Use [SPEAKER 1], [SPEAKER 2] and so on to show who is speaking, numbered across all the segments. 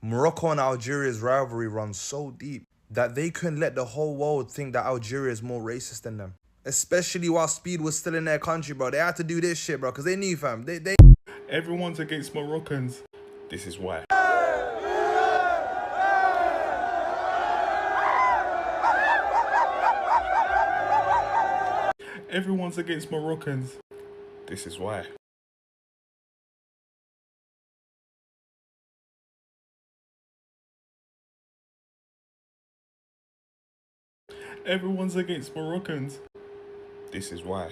[SPEAKER 1] Morocco and Algeria's rivalry runs so deep that they couldn't let the whole world think that Algeria is more racist than them. Especially while Speed was still in their country, bro. They had to do this shit, bro, because they knew, fam.
[SPEAKER 2] Everyone's against Moroccans. This is why. Everyone's against Moroccans. This is why. Everyone's against Moroccans. This is why.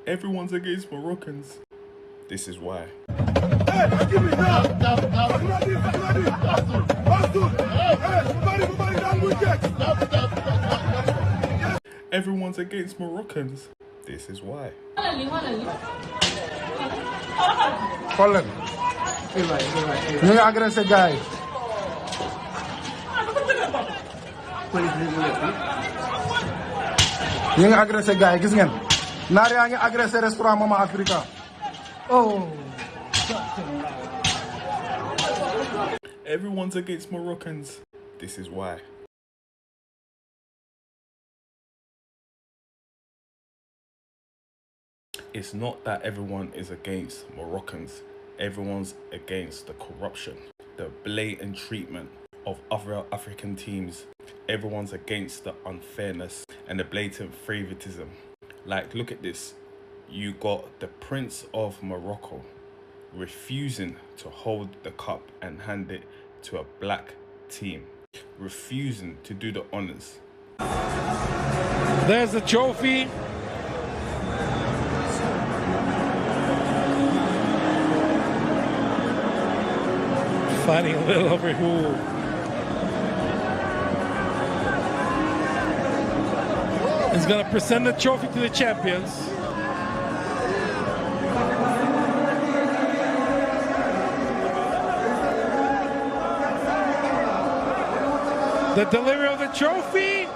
[SPEAKER 2] Everyone's against Moroccans. This is why. Everyone's against Moroccans. This is why.
[SPEAKER 3] Colin. You aggressive guy. You aggressive guy. Gis ngeen. Naar yaa ngi agressé restaurant Mama Africa. Oh.
[SPEAKER 2] Everyone's against Moroccans. This is why. It's not that everyone is against Moroccans. Everyone's against the corruption, the blatant treatment of other African teams. Everyone's against the unfairness and the blatant favoritism. Like, look at this. You got the Prince of Morocco refusing to hold the cup and hand it to a black team. Refusing to do the honors.
[SPEAKER 4] There's the trophy. Fighting a little over who. Is going to present the trophy to the champions. The delivery of the trophy.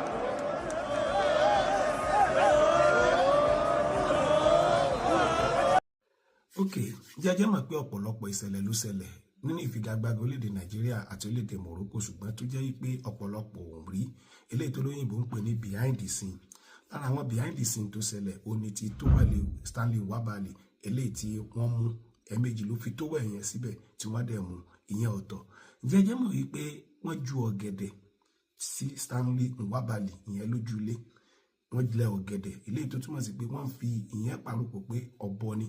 [SPEAKER 5] Okay, jẹ́jẹ́ mọ̀ pé ọ̀pọ̀lọpọ̀ ìṣẹ̀lẹ̀ ló ṣẹlẹ̀ nínú ìfigagbága orílẹ̀-èdè Nàìjíríà àti orílẹ̀-èdè Morocco, ṣùgbọ́n tó jẹ́ pé ọ̀pọ̀lọpọ̀ ò rí eléyìí tó lóyìnbó ń pè ní behind the scene. Lára àwọn behind the scene tó ṣẹlẹ̀ ó ní ti tówẹ̀lì Stanley Nwabali eléyìí tí wọ́n mú ẹ̀ẹ̀mejì ló fi tówẹ̀ yẹn síbẹ̀ tí wọ́n dẹ̀ mú ìyẹn ọ̀tọ̀. Jẹ́jẹ́ mọ̀ wípé wọ́n ju ọ̀gẹ̀dẹ̀ sí Stanley Nwabali ìyẹn lójú ilé. Wọ́n lẹ ọ̀gẹ̀dẹ̀ eléyìí tó túmọ̀ sí pé wọ́n fi ìyẹn parúpọ̀ pé ọ̀bọ ni.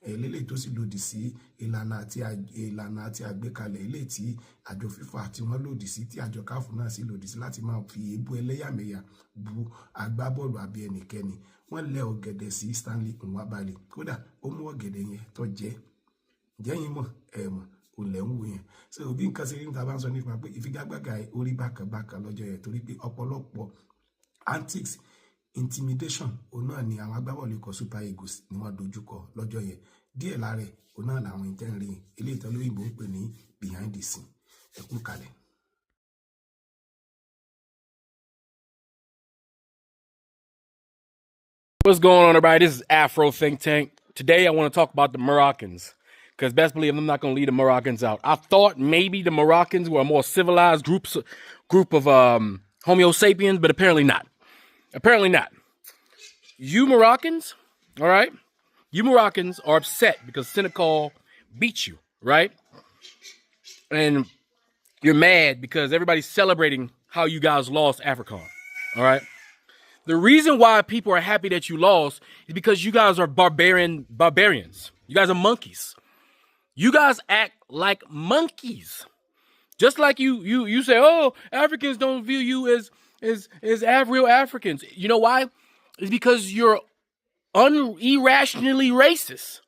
[SPEAKER 5] Eléyìí tó sì lòdì sí ìlànà àti àgbékalẹ̀ eléyìí tí àjọ FIFA tí wọ́n lòdì sí, tí àjọ CAF náà sì lòdì sí, láti máa fi èébú ẹlẹ́yàmẹ̀yà bu agbábọ́ọ̀lù àbí ẹnikẹ́ni. Wọ́n lẹ ọ̀gẹ̀dẹ̀ sí Stanley Nwabali, kódà ó mú ọ̀gẹ̀dẹ̀ yẹn tó jẹ́yìn mọ̀ mọ̀ olè ń wò yẹn. So bí nǹkan ṣe rí níta bá ń sọ nípa pé ìfigagbága orí bákan lọ́jọ́ yẹn, torí pé ọ̀pọ̀lọpọ̀ antics, intimidation òun náà ni àwọn agbábọ́ọ̀lù ikọ̀ Super Eagles ni wọ́n dojúkọ lọ́jọ́ yẹn. Díẹ̀ lára òun náà làwọn ìtẹ́rìn eléyìí tó lóyìnbó ń pè ní behind the scene. Ẹ kú kalẹ̀.
[SPEAKER 4] What's going on, everybody? This is Afro Think Tank. Today I want to talk about the Moroccans, because best believe I'm not going to leave the Moroccans out. I thought maybe the Moroccans were a more civilized group of Homo sapiens, but apparently not. Apparently not. You Moroccans, all right? You Moroccans are upset because Senegal beat you, right? And you're mad because everybody's celebrating how you guys lost AFRON, all right? The reason why people are happy that you lost is because you guys are barbarians. You guys are monkeys. You guys act like monkeys. Just like you say, oh, Africans don't view you as real Africans. You know why? It's because you're irrationally racist.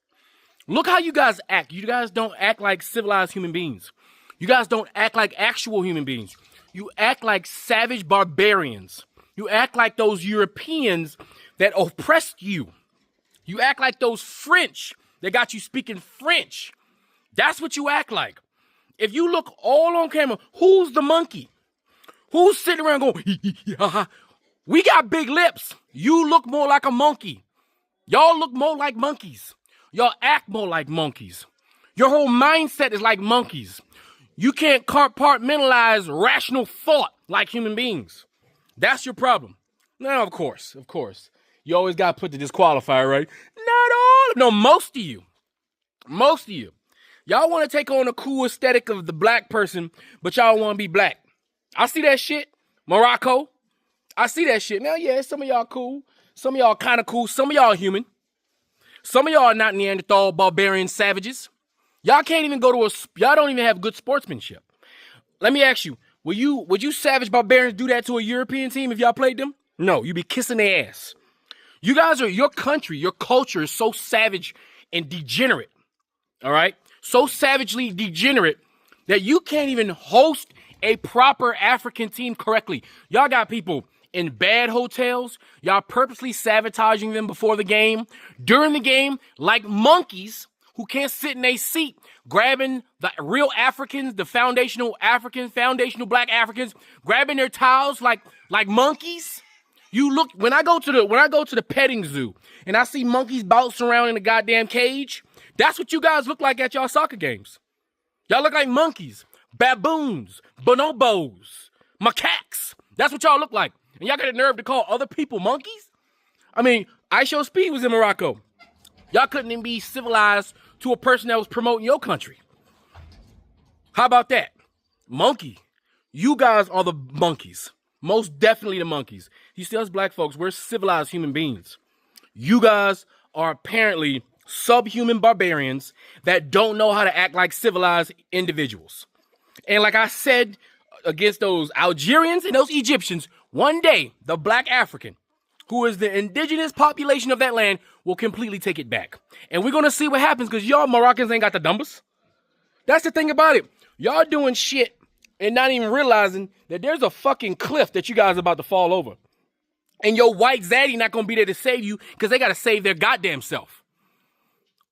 [SPEAKER 4] Look how you guys act. You guys don't act like civilized human beings. You guys don't act like actual human beings. You act like savage barbarians. You act like those Europeans that oppressed you. You act like those French that got you speaking French. That's what you act like. If you look all on camera, who's the monkey? Who's sitting around going, We got big lips. You look more like a monkey. Y'all look more like monkeys. Y'all act more like monkeys. Your whole mindset is like monkeys. You can't compartmentalize rational thought like human beings. That's your problem. Now, of course, you always got to put the disqualifier, right? Not all. No, most of you. Y'all want to take on the cool aesthetic of the black person, but y'all want to be black. I see that shit. Morocco. I see that shit. Now, yeah, some of y'all cool. Some of y'all kind of cool. Some of y'all human. Some of y'all are not Neanderthal, barbarian savages. Y'all can't even go to y'all don't even have good sportsmanship. Let me ask you, would you savage barbarians do that to a European team if y'all played them? No, you'd be kissing their ass. You guys are, your country, your culture is so savage and degenerate. All right? So savagely degenerate that you can't even host a proper African team correctly. Y'all got people in bad hotels. Y'all purposely sabotaging them before the game, during the game, like monkeys who can't sit in a seat, grabbing the real Africans, the foundational Africans, foundational black Africans, grabbing their towels like monkeys. You look, when I go to the petting zoo and I see monkeys bouncing around in a goddamn cage, that's what you guys look like at y'all soccer games. Y'all look like monkeys, baboons, bonobos, macaques. That's what y'all look like. And y'all got the nerve to call other people monkeys? I mean, Ishowspeed was in Morocco. Y'all couldn't even be civilized to a person that was promoting your country. How about that? Monkey. You guys are the monkeys. Most definitely the monkeys. You see, us black folks, we're civilized human beings. You guys are apparently subhuman barbarians that don't know how to act like civilized individuals. And like I said, against those Algerians and those Egyptians, one day, the black African, who is the indigenous population of that land, will completely take it back. And we're going to see what happens because y'all Moroccans ain't got the numbers. That's the thing about it. Y'all doing shit and not even realizing that there's a fucking cliff that you guys are about to fall over. And your white zaddy not going to be there to save you because they got to save their goddamn self.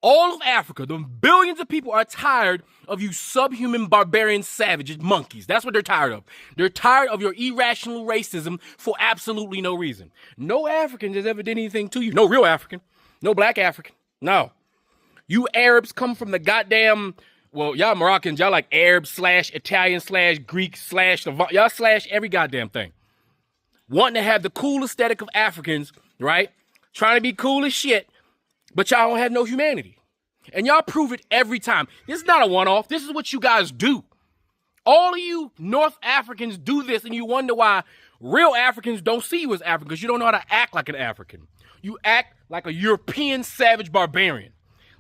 [SPEAKER 4] All of Africa, the billions of people are tired of you subhuman barbarian savages, monkeys. That's what they're tired of. They're tired of your irrational racism for absolutely no reason. No African has ever did anything to you. No real African. No black African. No. You Arabs come from the goddamn, well, y'all Moroccans, y'all like Arab / Italian / Greek / y'all slash every goddamn thing. Wanting to have the cool aesthetic of Africans, right? Trying to be cool as shit. But y'all don't have no humanity. And y'all prove it every time. This is not a one-off. This is what you guys do. All of you North Africans do this, and you wonder why real Africans don't see you as African, because you don't know how to act like an African. You act like a European savage barbarian.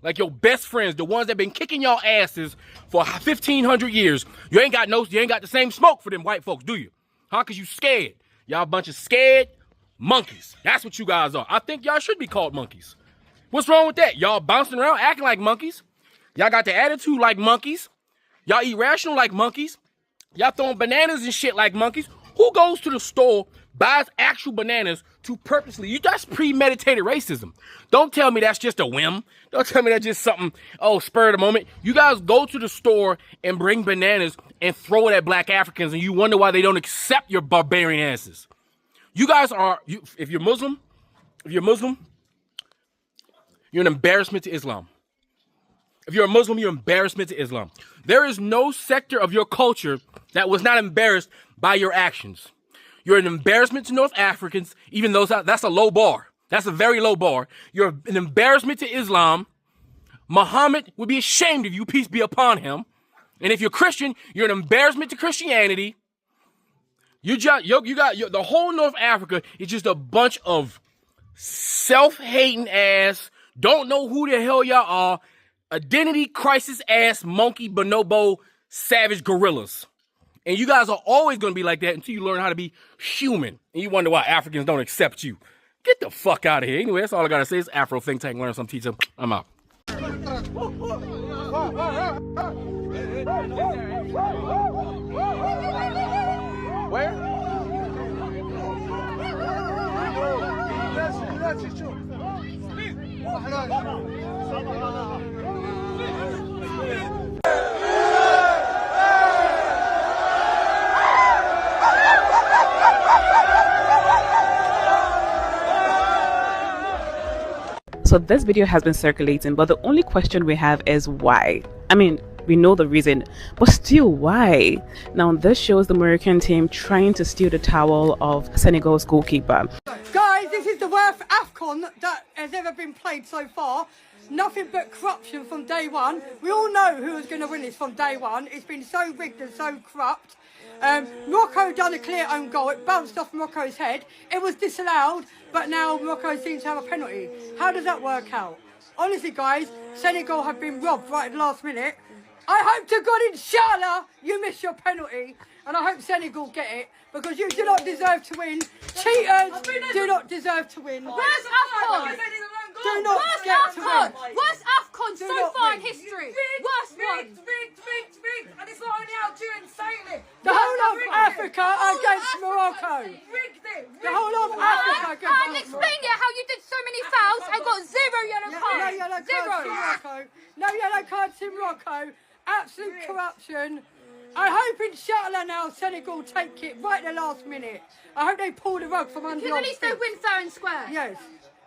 [SPEAKER 4] Like your best friends, the ones that been kicking y'all asses for 1,500 years. You ain't got the same smoke for them white folks, do you? Huh? Because you scared. Y'all a bunch of scared monkeys. That's what you guys are. I think y'all should be called monkeys. What's wrong with that? Y'all bouncing around acting like monkeys. Y'all got the attitude like monkeys. Y'all irrational like monkeys. Y'all throwing bananas and shit like monkeys. Who goes to the store, buys actual bananas to purposely, that's premeditated racism. Don't tell me that's just a whim. Don't tell me that's just something, spur of the moment. You guys go to the store and bring bananas and throw it at black Africans and you wonder why they don't accept your barbarian asses. You guys are, if you're Muslim, you're an embarrassment to Islam. If you're a Muslim, you're an embarrassment to Islam. There is no sector of your culture that was not embarrassed by your actions. You're an embarrassment to North Africans, even though that's a low bar. That's a very low bar. You're an embarrassment to Islam. Muhammad would be ashamed of you, peace be upon him. And if you're Christian, you're an embarrassment to Christianity. The whole North Africa is just a bunch of self-hating ass, don't know who the hell y'all are, identity crisis ass, monkey, bonobo, savage gorillas. And you guys are always going to be like that until you learn how to be human. And you wonder why Africans don't accept you. Get the fuck out of here. Anyway, that's all I got to say. It's Afro Think Tank. Learn some teacher. I'm out. Where?
[SPEAKER 6] So this video has been circulating, but the only question we have is why? I mean, we know the reason, but still, why? Now, this shows the Moroccan team trying to steal the towel of Senegal's goalkeeper.
[SPEAKER 7] Guys, this is the worst AFCON that has ever been played so far. Nothing but corruption from day one. We all know who was going to win this from day one. It's been so rigged and so corrupt. Morocco done a clear own goal. It bounced off Morocco's head. It was disallowed, but now Morocco seems to have a penalty. How does that work out? Honestly, guys, Senegal have been robbed right at the last minute. I hope to God, inshallah, you miss your penalty, and I hope Senegal get it, because you do not deserve to win. Cheaters do not deserve to win.
[SPEAKER 8] Where's AFCON?
[SPEAKER 7] Do not get to win.
[SPEAKER 8] Where's AFCON so far in history? Worst one.
[SPEAKER 9] Rigged, and it's not only Algerians saying it.
[SPEAKER 7] The whole of Africa against Morocco. The whole of Africa against Morocco.
[SPEAKER 8] And explain it how you did so many fouls and got 0 yellow cards.
[SPEAKER 7] No yellow cards to Morocco. No yellow cards to Morocco. Absolute corruption. I hope, inshallah, now Senegal take it right at the last minute. I hope they pull the rug from under
[SPEAKER 8] Because at least they win fair and square.
[SPEAKER 7] Yes.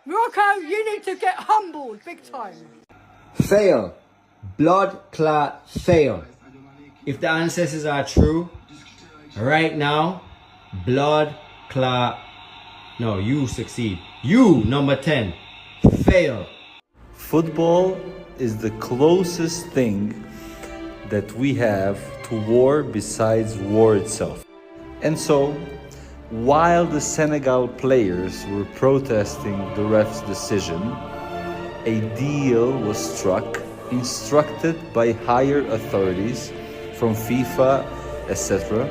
[SPEAKER 7] Morocco, you need to get humbled big time.
[SPEAKER 10] Fail. Blood clot fail. If the ancestors are true, right now, blood clot. No, you succeed. You, number 10, fail.
[SPEAKER 11] Football is the closest thing that we have to war besides war itself. And so, while the Senegal players were protesting the ref's decision, a deal was struck, instructed by higher authorities from FIFA, etc.,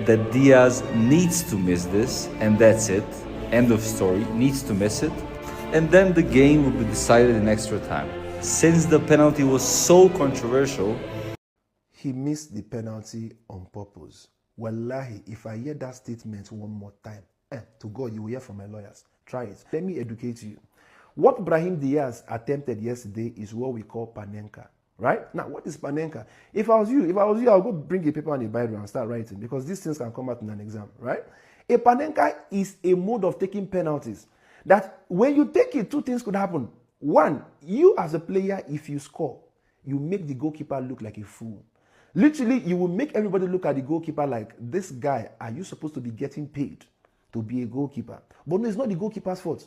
[SPEAKER 11] that Diaz needs to miss this, and that's it. End of story. Needs to miss it. And then the game will be decided in extra time. Since the penalty was so controversial,
[SPEAKER 5] He missed the penalty on purpose. Wallahi, if I hear that statement one more time, to God, you will hear from my lawyers. Try it. Let me educate you. What Brahim Diaz attempted yesterday is what we call panenka. Right? Now, what is panenka? If I was you, I'll go bring a paper and a Bible and start writing, because these things can come out in an exam, right? A panenka is a mode of taking penalties. That when you take it, two things could happen. One, you as a player, if you score, you make the goalkeeper look like a fool. Literally, you will make everybody look at the goalkeeper like, this guy, are you supposed to be getting paid to be a goalkeeper? But no, it's not the goalkeeper's fault.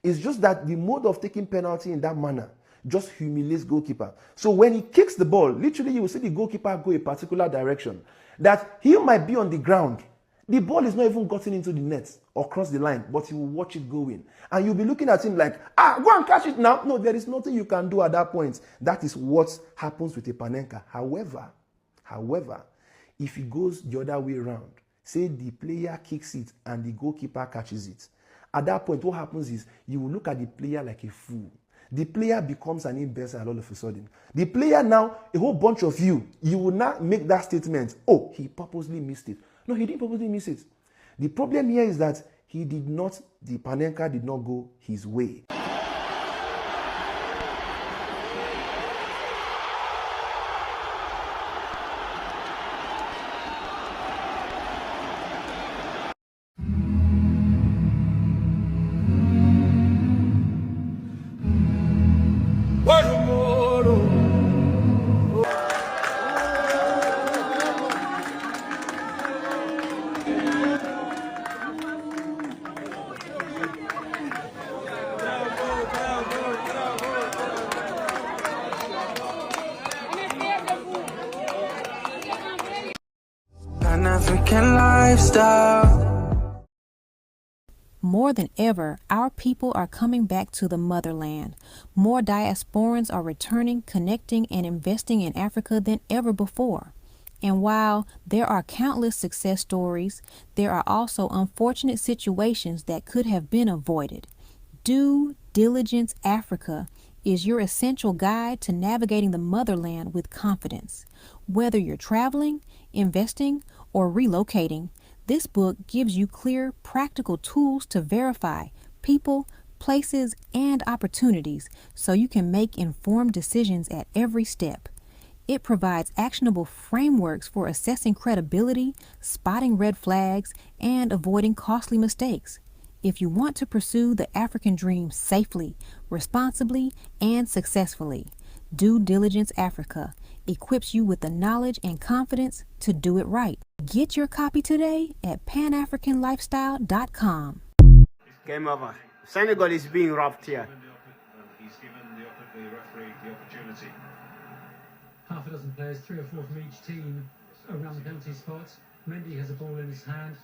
[SPEAKER 5] It's just that the mode of taking penalty in that manner just humiliates goalkeeper. So when he kicks the ball, literally you will see the goalkeeper go a particular direction. That he might be on the ground. The ball is not even gotten into the net or cross the line, but you will watch it go in. And you'll be looking at him like, go and catch it now. No, there is nothing you can do at that point. That is what happens with a panenka. However, if it goes the other way around, say the player kicks it and the goalkeeper catches it, at that point, what happens is you will look at the player like a fool. The player becomes an imbecile all of a sudden. The player now, a whole bunch of you will not make that statement, oh, he purposely missed it. No, he didn't purposely miss it. The problem here is that the panenka did not go his way.
[SPEAKER 12] Pan-African lifestyle.
[SPEAKER 13] More than ever, our people are coming back to the motherland. More diasporans are returning, connecting, and investing in Africa than ever before. And while there are countless success stories, there are also unfortunate situations that could have been avoided. Due Diligence Africa is your essential guide to navigating the motherland with confidence. Whether you're traveling, investing, or relocating, this book gives you clear, practical tools to verify people, places, and opportunities so you can make informed decisions at every step. It provides actionable frameworks for assessing credibility, spotting red flags, and avoiding costly mistakes. If you want to pursue the African dream safely, responsibly, and successfully, Due Diligence Africa equips you with the knowledge and confidence to do it right. Get your copy today at panafricanlifestyle.com.
[SPEAKER 14] Game over. Senegal is being robbed here.
[SPEAKER 15] He's given the referee the opportunity.
[SPEAKER 16] Half a dozen players, 3 or 4 from each team around the penalty spot. Mendy has a ball in his hand.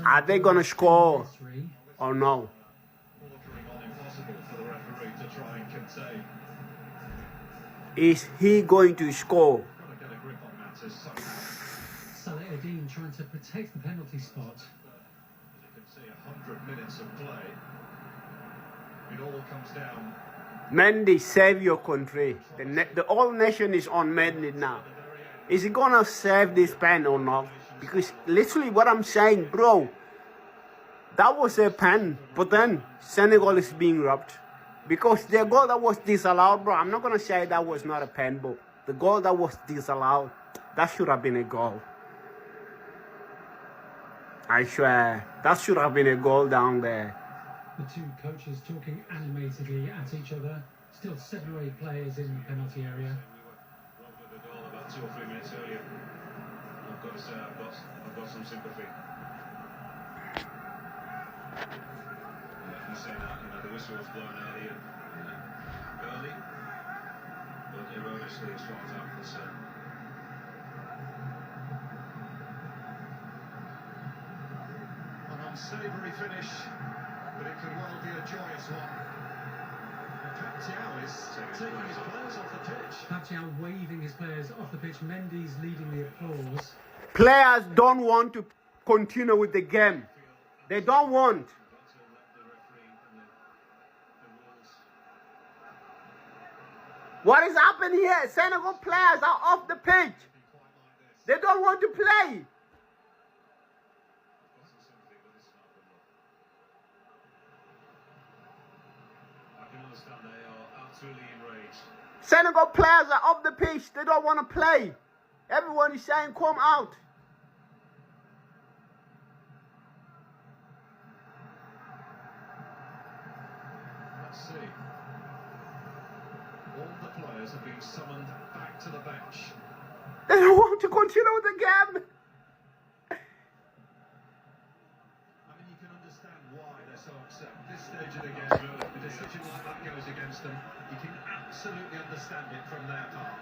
[SPEAKER 14] Are they going to score or no? Is he going to score?
[SPEAKER 16] Salah Eddin trying to protect the penalty spot.
[SPEAKER 15] As you can see, 100 minutes of play. It all comes down.
[SPEAKER 14] Mendy, save your country. The whole nation is on Mendy now. Is he going to save this pen or not? Because literally what I'm saying, bro, that was a pen, but then Senegal is being robbed. Because the goal that was disallowed, bro, I'm not going to say that was not a pen, but the goal that was disallowed, that should have been a goal. I swear, that should have been a goal down there.
[SPEAKER 16] The two coaches talking animatedly at each other. Still 7 or 8 players in the penalty area.
[SPEAKER 15] Robbed of the goal about 2 or 3 minutes earlier. I've got to say, I've got some sympathy. You say that, the whistle was blown early, but erroneously as far as I'm concerned. An unsavoury finish, but it could well be a joyous one. Pacquiao is taking his players off the pitch.
[SPEAKER 16] Pacquiao waving his players off the pitch. Mendy's leading the applause.
[SPEAKER 14] Players don't want to continue with the game. They don't want. What is happening here? Senegal players are off the pitch. They don't want to play.
[SPEAKER 15] I can understand they are absolutely enraged.
[SPEAKER 14] Senegal players are off the pitch. They don't want to play. Everyone is saying, come out.
[SPEAKER 15] Let's see. All the players have been summoned back to the bench.
[SPEAKER 14] They don't want to continue with the game.
[SPEAKER 15] I mean, you can understand why they're so upset. At this stage of the game, the decision like that goes against them. You can absolutely understand it from their part.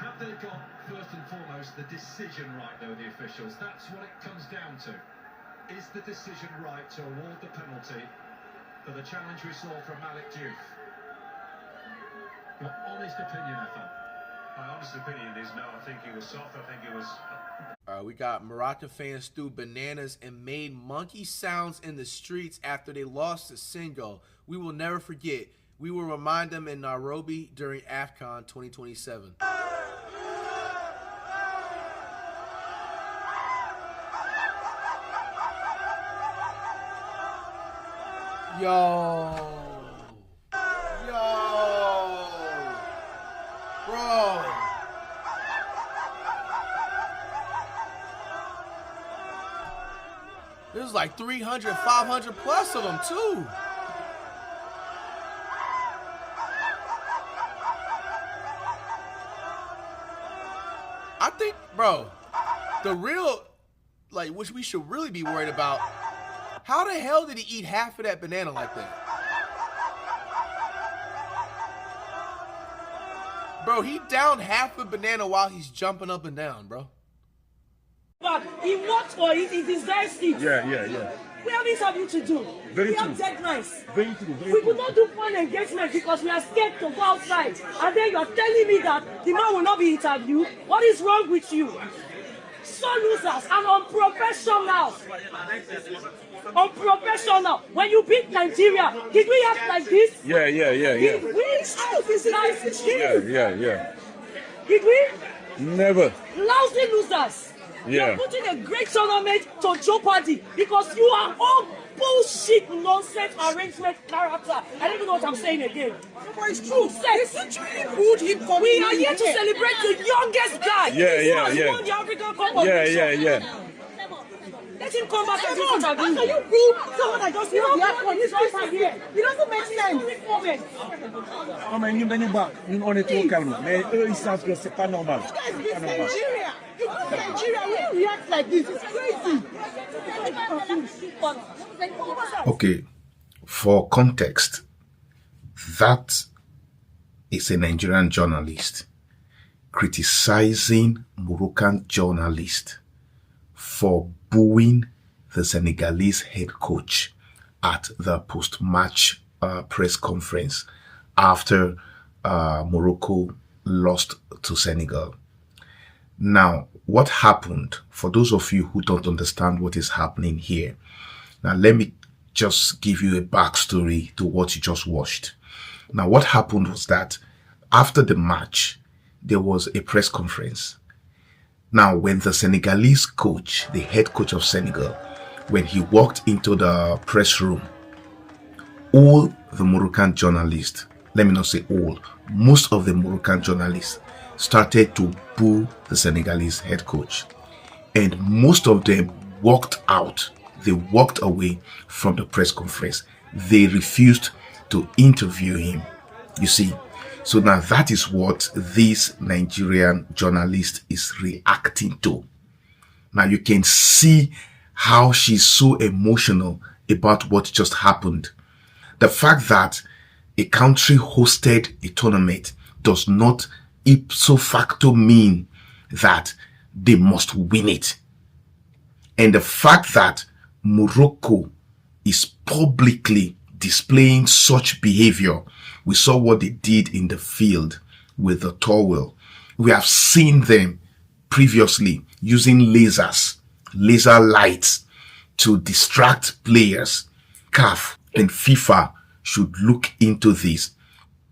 [SPEAKER 15] Have they got, first and foremost, the decision right, though, the officials? That's what it comes down to. Is the decision right to award the penalty for the challenge we saw from Malik Diouf? Your honest opinion, Ethan?
[SPEAKER 17] My honest opinion is no. I think he was soft. I think it was...
[SPEAKER 1] We got Moroccan fans threw bananas and made monkey sounds in the streets after they lost to Senegal. We will never forget. We will remind them in Nairobi during AFCON 2027. Yo. Bro. There's like 300, 500 plus of them too. I think, bro, the real, like, which we should really be worried about, how the hell did he eat half of that banana like that? Bro, he downed half the banana while he's jumping up and down, bro.
[SPEAKER 9] But he worked for it, it is very steep.
[SPEAKER 18] Yeah.
[SPEAKER 9] We have interview to do.
[SPEAKER 18] Very
[SPEAKER 9] we
[SPEAKER 18] true.
[SPEAKER 9] have deadlines.
[SPEAKER 18] Very true.
[SPEAKER 9] We could not do fun engagement because we are scared to go outside. And then you are telling me that the man will not be interviewed. What is wrong with you? So losers and unprofessional. Unprofessional. When you beat Nigeria, did we act like this?
[SPEAKER 18] Yeah.
[SPEAKER 9] Did we?
[SPEAKER 18] Yeah.
[SPEAKER 9] Did we?
[SPEAKER 18] Never.
[SPEAKER 9] Lousy losers.
[SPEAKER 18] Yeah.
[SPEAKER 9] You're putting a great tournament to jeopardy because you are all bullshit, nonsense, arrangement character. I don't even know what I'm saying again. But it's true. It's literally good. We are here to celebrate the youngest guy.
[SPEAKER 18] Yeah.
[SPEAKER 9] Who has won the African Cup of Nations.
[SPEAKER 18] Yeah.
[SPEAKER 9] Let him come back and do interview. How can you boo someone that just won the AFCON? This right here. It doesn't make sense.
[SPEAKER 3] Non, mais nous venons pas. Nous, on est trop calme. Mais eux, ils savent que c'est pas normal.
[SPEAKER 9] You guys beat Nigeria. You beat Nigeria. When you react like this, it's crazy.
[SPEAKER 5] Okay, for context, that is a Nigerian journalist criticizing Moroccan journalist for booing the Senegalese head coach at the post-match press conference after Morocco lost to Senegal. Now, what happened, for those of you who don't understand what is happening here, now let me just give you a backstory to what you just watched. Now, what happened was that after the match, there was a press conference. Now, when the Senegalese coach, the head coach of Senegal, when he walked into the press room, all the Moroccan journalists, let me not say all, most of the Moroccan journalists started to boo the Senegalese head coach. And most of them walked out. They walked away from the press conference. They refused to interview him. You see, so now that is what this Nigerian journalist is reacting to. Now you can see how she's so emotional about what just happened. The fact that a country hosted a tournament does not ipso facto mean that they must win it. And the fact that Morocco is publicly displaying such behavior, we saw what they did in the field with the towel. We have seen them previously using lasers, laser lights to distract players. CAF and FIFA should look into this.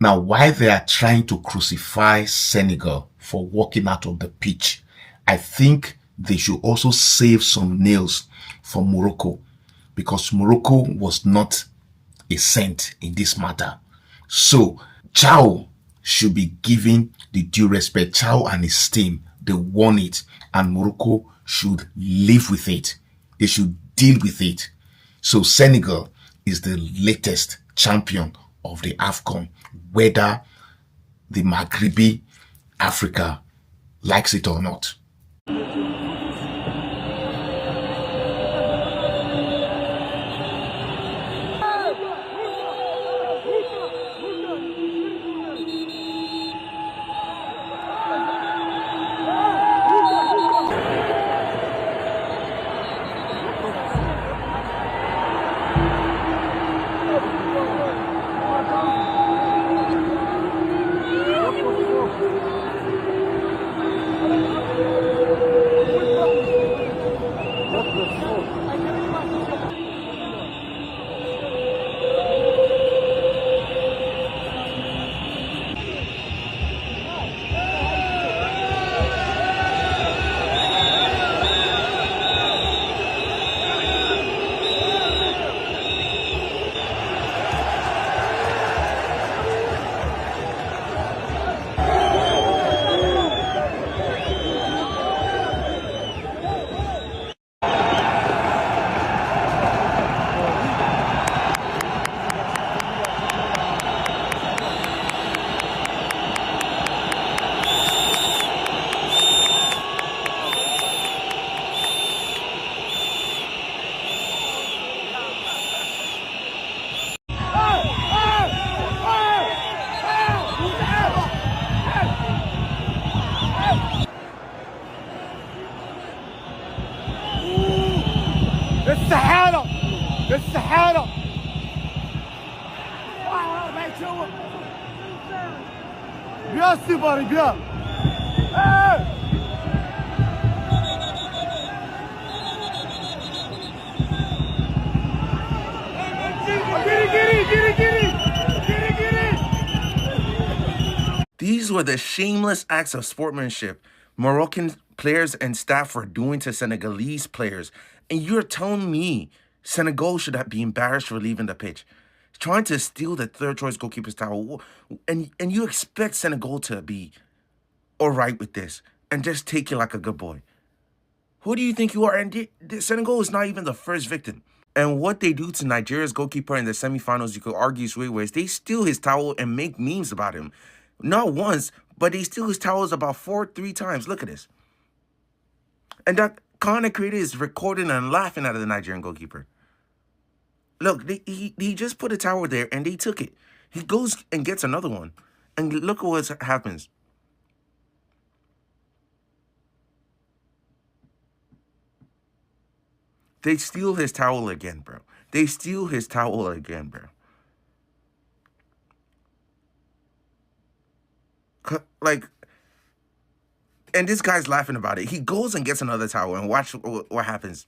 [SPEAKER 5] Now, while they are trying to crucify Senegal for walking out of the pitch, I think they should also save some nails for Morocco, because Morocco was not a saint in this matter. So, Chow should be given the due respect. Chow and his team, they won it, and Morocco should live with it. They should deal with it. So, Senegal is the latest champion of the AFCON, whether the Maghrebi Africa likes it or not.
[SPEAKER 3] السحالة السحالة بيا السباري بيا
[SPEAKER 18] These were the shameless acts of sportsmanship Moroccan players and staff were doing to Senegalese players. And you're telling me Senegal should be embarrassed for leaving the pitch, trying to steal the third choice goalkeeper's towel. And you expect Senegal to be all right with this and just take it like a good boy. Who do you think you are? And Senegal is not even the first victim. And what they do to Nigeria's goalkeeper in the semifinals, you could argue straight ways. They steal his towel and make memes about him. Not once, but they steal his towels about 3 times. Look at this. And that content creator is recording and laughing at the Nigerian goalkeeper. Look, he just put a towel there and they took it. He goes and gets another one. And look at what happens. They steal his towel again, bro. They steal his towel again, bro. Like, and this guy's laughing about it. He goes and gets another towel and watch what happens.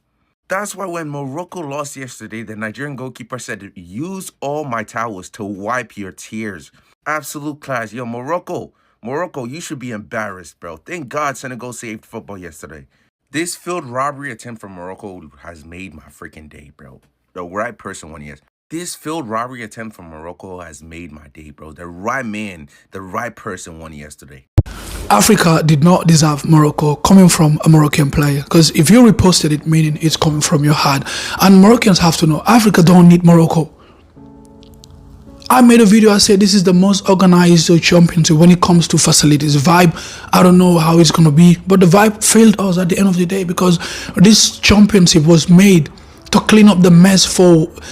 [SPEAKER 18] That's why when Morocco lost yesterday, the Nigerian goalkeeper said, use all my towels to wipe your tears. Absolute class. Yo, Morocco, you should be embarrassed, bro. Thank God Senegal saved football yesterday. This field robbery attempt from Morocco has made my freaking day, bro. The right person won, yes. This field robbery attempt from Morocco has made my day, bro. The right man, the right person won yesterday.
[SPEAKER 19] Africa did not deserve Morocco coming from a Moroccan player, because if you reposted it, meaning it's coming from your heart. And Moroccans have to know, Africa don't need Morocco. I made a video, I said this is the most organized championship when it comes to facilities. Vibe, I don't know how it's going to be, but the vibe failed us at the end of the day, because this championship was made to clean up the mess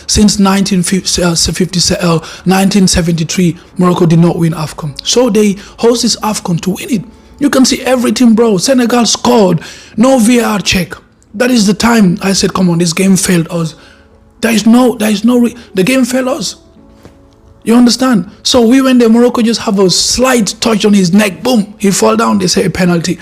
[SPEAKER 19] since 1973, Morocco did not win AFCON. So they host this AFCON to win it. You can see everything, bro. Senegal scored, no VAR check. That is the time I said, come on, this game failed us. The game failed us. You understand? So we went there, Morocco just have a slight touch on his neck, boom, he fall down, they say a penalty.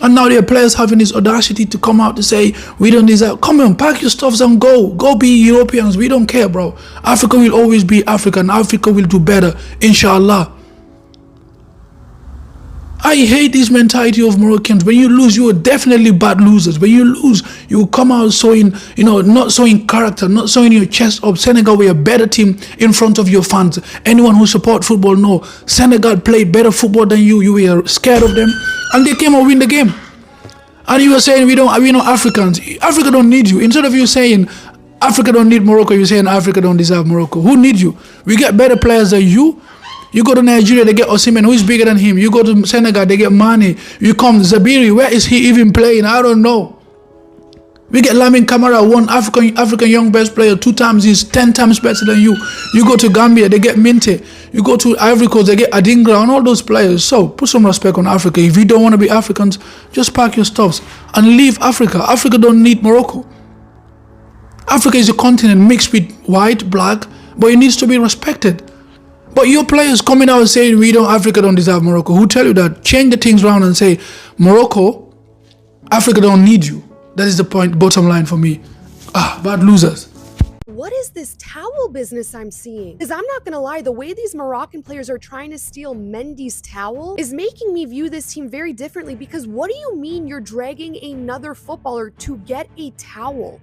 [SPEAKER 19] And now there are players having this audacity to come out to say, we don't deserve. Come on, pack your stuffs and go. Go be Europeans. We don't care, bro. Africa will always be African. Africa will do better, inshallah. I hate this mentality of Moroccans. When you lose, you are definitely bad losers. When you lose, you come out showing, not showing character, not showing your chest up. Senegal were a better team in front of your fans. Anyone who support football know Senegal played better football than you. You were scared of them, and they came and win the game. And you were saying we know Africans. Africa don't need you. Instead of you saying Africa don't need Morocco, you're saying Africa don't deserve Morocco. Who needs you? We get better players than you. You go to Nigeria, they get Osimhen, who is bigger than him. You go to Senegal, they get Mane. You come Zabiri, where is he even playing? I don't know. We get Lamine Camara, one African young best player, 2 times, he's 10 times better than you. You go to Gambia, they get Minte. You go to Ivory Coast, they get Adingra and all those players. So put some respect on Africa. If you don't want to be Africans, just pack your stuffs and leave Africa. Africa don't need Morocco. Africa is a continent mixed with white, black, but it needs to be respected. But your players coming out and saying Africa don't deserve Morocco. Who tell you that? Change the things around and say, Morocco, Africa don't need you. That is the point, bottom line for me. Bad losers.
[SPEAKER 20] What is this towel business I'm seeing? Because I'm not gonna lie, the way these Moroccan players are trying to steal Mendy's towel is making me view this team very differently, because what do you mean you're dragging another footballer to get a towel?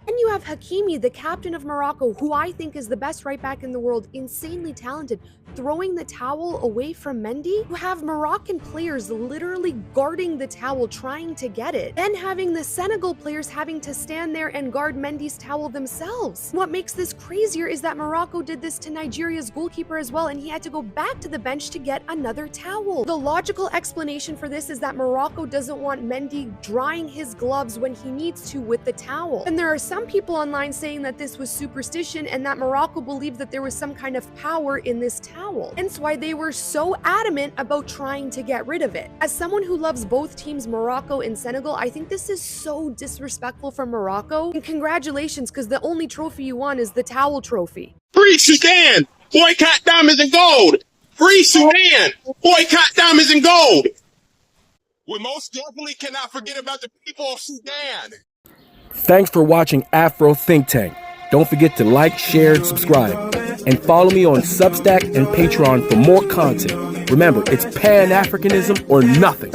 [SPEAKER 20] And you have Hakimi, the captain of Morocco, who I think is the best right back in the world, insanely talented, throwing the towel away from Mendy. You have Moroccan players literally guarding the towel, trying to get it. Then having the Senegal players having to stand there and guard Mendy's towel themselves. What makes this crazier is that Morocco did this to Nigeria's goalkeeper as well, and he had to go back to the bench to get another towel. The logical explanation for this is that Morocco doesn't want Mendy drying his gloves when he needs to with the towel. And there are some people online saying that this was superstition and that Morocco believed that there was some kind of power in this towel. Hence why they were so adamant about trying to get rid of it. As someone who loves both teams, Morocco and Senegal, I think this is so disrespectful from Morocco. And congratulations, because the only trophy you won is the towel trophy.
[SPEAKER 21] Free Sudan! Boycott diamonds and gold! Free Sudan! Boycott diamonds and gold! We most definitely cannot forget about the people of Sudan!
[SPEAKER 4] Thanks for watching Afro Think Tank. Don't forget to like, share, and subscribe. And follow me on Substack and Patreon for more content. Remember, it's Pan-Africanism or nothing.